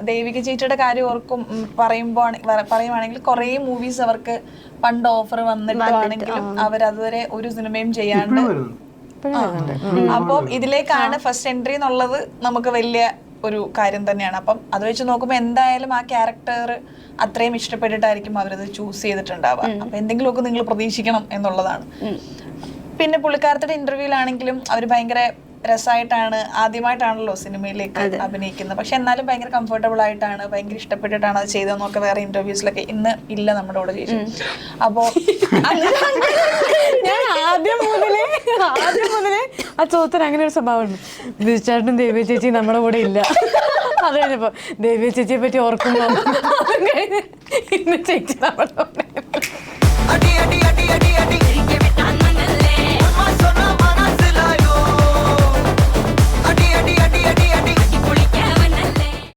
ദേവിക ചേച്ചിയുടെ കാര്യം പറയുവാണെങ്കിൽ കുറേ മൂവീസ് അവർക്ക് പണ്ട് ഓഫർ വന്നിട്ടാണെങ്കിലും അവരതുവരെ ഒരു സിനിമയും ചെയ്യാണ്ട്. അപ്പോൾ ഇതിലേക്കാണ് ഫസ്റ്റ് എൻട്രി എന്നുള്ളത് നമുക്ക് വലിയ ഒരു കാര്യം തന്നെയാണ്. അപ്പം അത് വെച്ച് നോക്കുമ്പോൾ എന്തായാലും ആ ക്യാരക്ടർ അത്രയും ഇഷ്ടപ്പെട്ടിട്ടായിരിക്കും അവരത് ചൂസ് ചെയ്തിട്ടുണ്ടാവുക. അപ്പൊ എന്തെങ്കിലുമൊക്കെ നിങ്ങൾ പ്രതീക്ഷിക്കണം എന്നുള്ളതാണ്. പിന്നെ പുള്ളിക്കാരത്തിന്റെ ഇന്റർവ്യൂലാണെങ്കിലും അവർ ഭയങ്കര രസമായിട്ടാണ്, ആദ്യമായിട്ടാണല്ലോ സിനിമയിലേക്ക് അഭിനയിക്കുന്നത്, പക്ഷെ എന്നാലും ഭയങ്കര കംഫർട്ടബിൾ ആയിട്ടാണ്, ഭയങ്കര ഇഷ്ടപ്പെട്ടിട്ടാണ് അത് ചെയ്തതെന്നൊക്കെ വേറെ ഇന്റർവ്യൂസിലൊക്കെ ഇന്ന് ഇല്ല നമ്മുടെ കൂടെ ചേച്ചി. അപ്പോ ഞാൻ ആദ്യം മുതലേ ആ ചോദ്യത്തിന് അങ്ങനെ ഒരു സ്വഭാവമുണ്ട്. തീർച്ചയായിട്ടും ദേവ്യ ചേച്ചി നമ്മുടെ കൂടെ ഇല്ല. അത് കഴിഞ്ഞപ്പോ ദേവ്യ ചേച്ചിയെ പറ്റി ഓർക്കുമ്പോ ഇന്ന് ചേച്ചി നമ്മുടെ കൂടെ